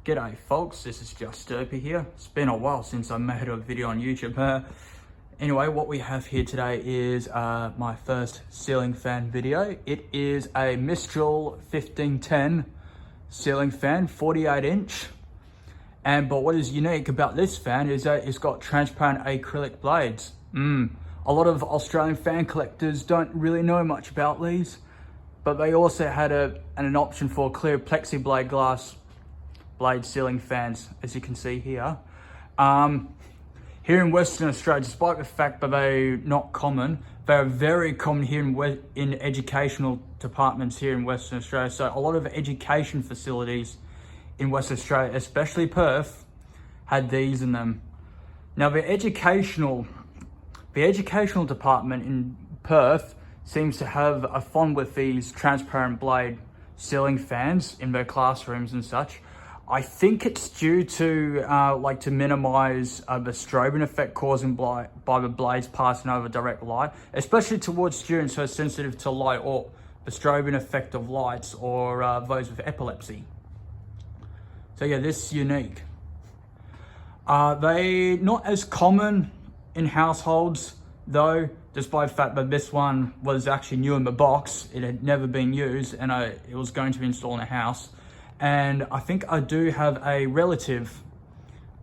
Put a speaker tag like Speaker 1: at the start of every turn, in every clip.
Speaker 1: G'day folks, this is Just Sturpy here. It's been a while since I made a video on YouTube. Anyway, what we have here today is my first ceiling fan video. It is a Mistral 1510 ceiling fan, 48 inch. But what is unique about this fan is that it's got transparent acrylic blades. A lot of Australian fan collectors don't really know much about these, but they also had an option for clear Plexiglass blade ceiling fans, as you can see here. Here in Western Australia, despite the fact that they're not common, they're very common here in educational departments here in Western Australia. So a lot of education facilities in Western Australia, especially Perth, had these in them. Now the educational department in Perth seems to have a fond with these transparent blade ceiling fans in their classrooms and such. I think it's due to to minimize the strobing effect caused by the blades passing over direct light, especially towards students who are sensitive to light or the strobing effect of lights, or those with epilepsy. So yeah, this is unique. They not as common in households though, despite the fact that this one was actually new in the box. It had never been used, and it was going to be installed in a house. And I think I do have a relative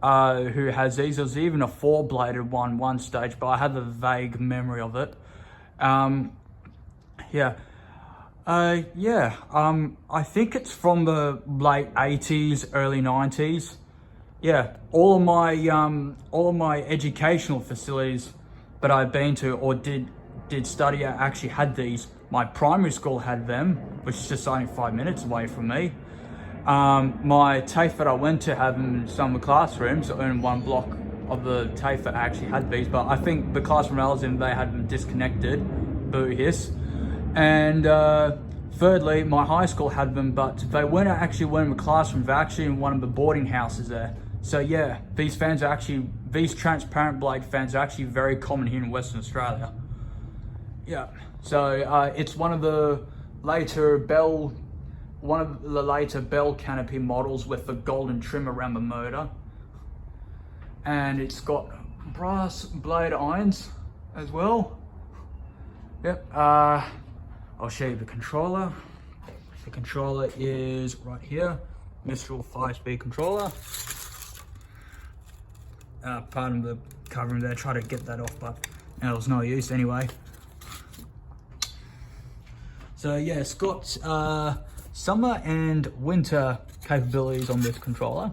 Speaker 1: who has these. There's even a 4-bladed one stage, but I have a vague memory of it. I think it's from the late 80s, early 90s. Yeah, all of my educational facilities that I've been to or did study at actually had these. My primary school had them, which is just only 5 minutes away from me. My TAFE that I went to had them in some of the classrooms, in one block of the TAFE that actually had these, but I think the classroom I was in, they had them disconnected, boo hiss. And thirdly, my high school had them, but they weren't actually in the classroom, they're actually in one of the boarding houses there. So yeah, these transparent blade fans are actually very common here in Western Australia. Yeah, so it's one of the later Bell canopy models with the golden trim around the motor, and it's got brass blade irons as well. Yep. I'll show you the controller. The controller is right here, Mistral 5-speed controller. Pardon the covering there, try to get that off, but it was no use anyway. So yeah, it's got summer and winter capabilities on this controller,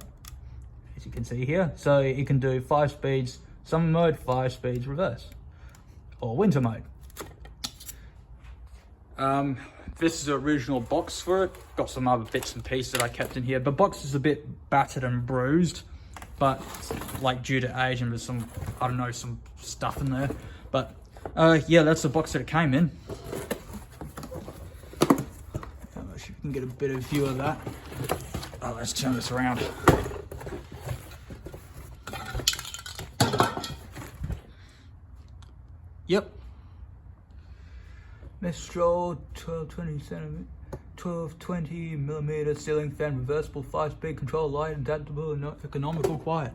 Speaker 1: as you can see here. So you can do 5 speeds summer mode, 5 speeds reverse, or winter mode. This is the original box for it. Got some other bits and pieces that I kept in here. The box is a bit battered and bruised, but like due to age, and there's some, I don't know, some stuff in there. But yeah, that's the box that it came in. You can get a bit of view of that. Let's turn this around. Yep. Mistral 1220 millimeter ceiling fan, reversible 5-speed control, light, adaptable, and economical, quiet.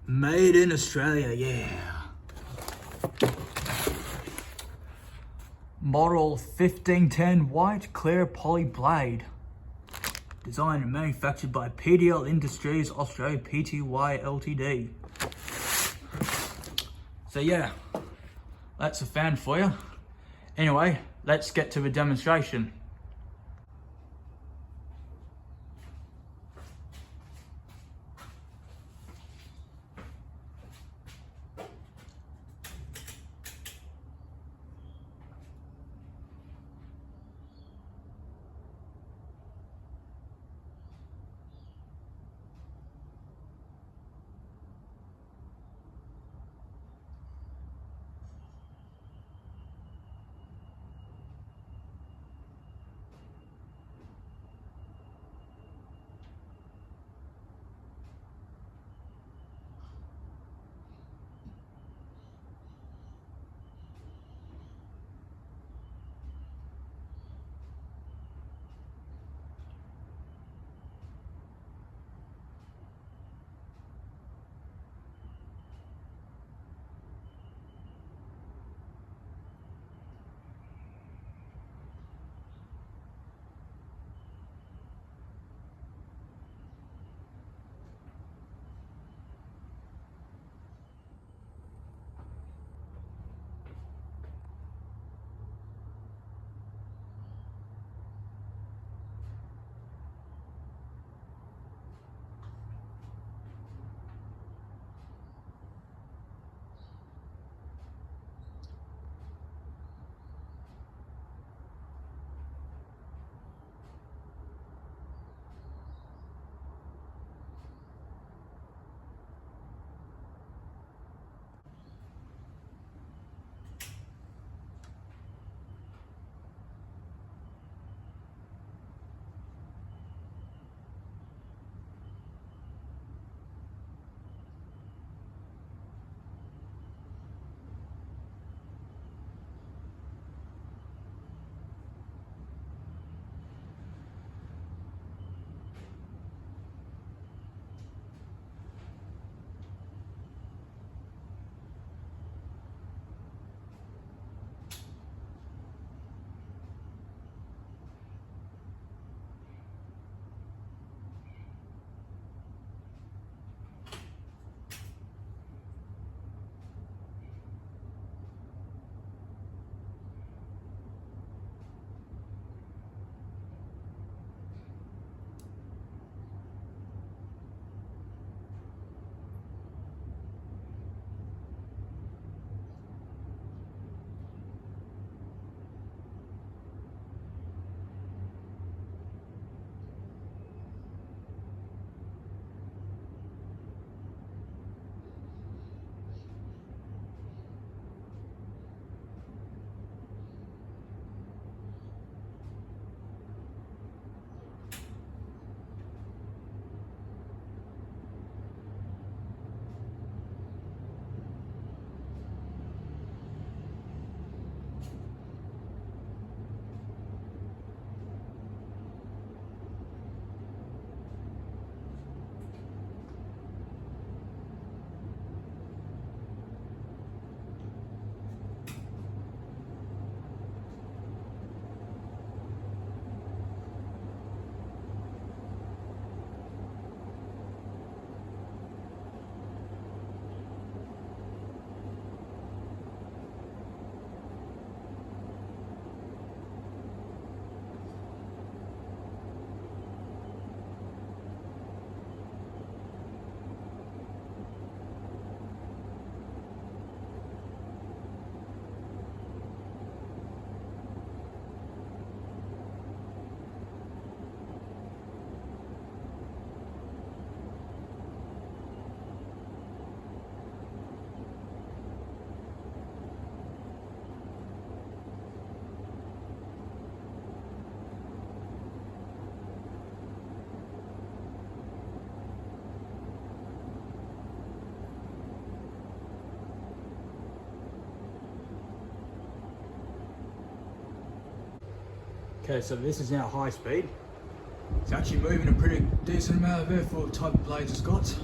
Speaker 1: Made in Australia, yeah. Model 1510 white clear poly blade. Designed and manufactured by PDL Industries Australia Pty Ltd. So yeah, that's a fan for you. Anyway, let's get to the demonstration. Okay, so this is now high speed. It's actually moving a pretty decent amount of air for the type of blades it's got.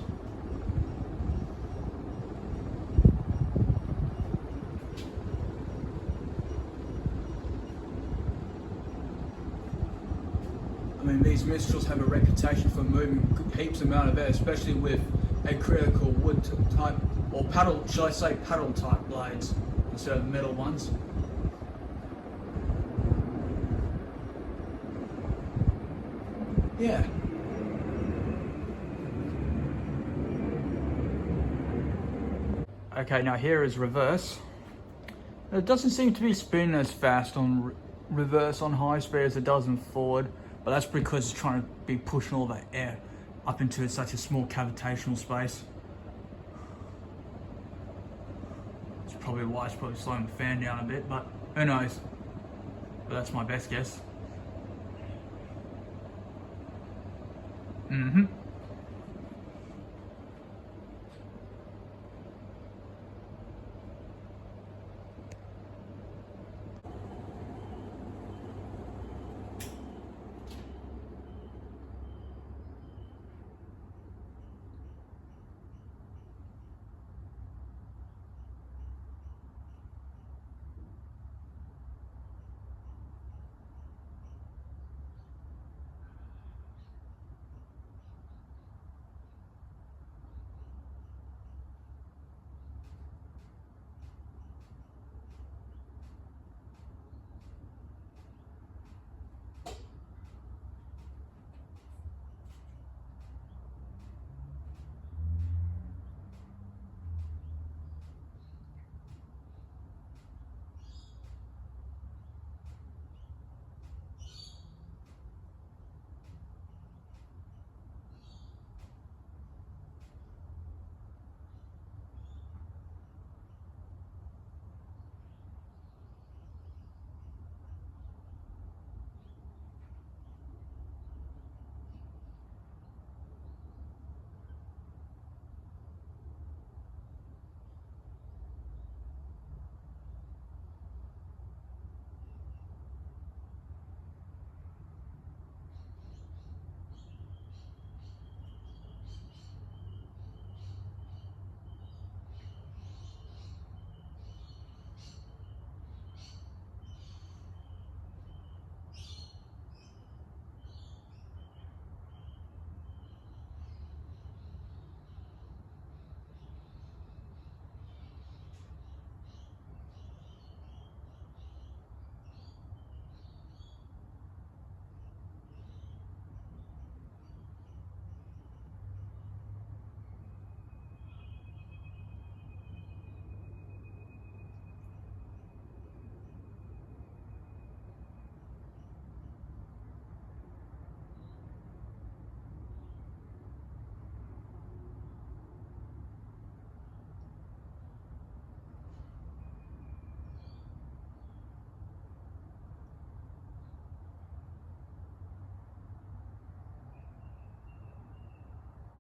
Speaker 1: I mean, these Mistrals have a reputation for moving heaps amount of air, especially with acrylic or wood type, or paddle, shall I say paddle type blades instead of metal ones. Yeah. Okay, now here is reverse. It doesn't seem to be spinning as fast on reverse on high speed as it does in forward, but that's because it's trying to be pushing all that air up into such a small cavitational space. It's probably why it's probably slowing the fan down a bit, but who knows? But that's my best guess.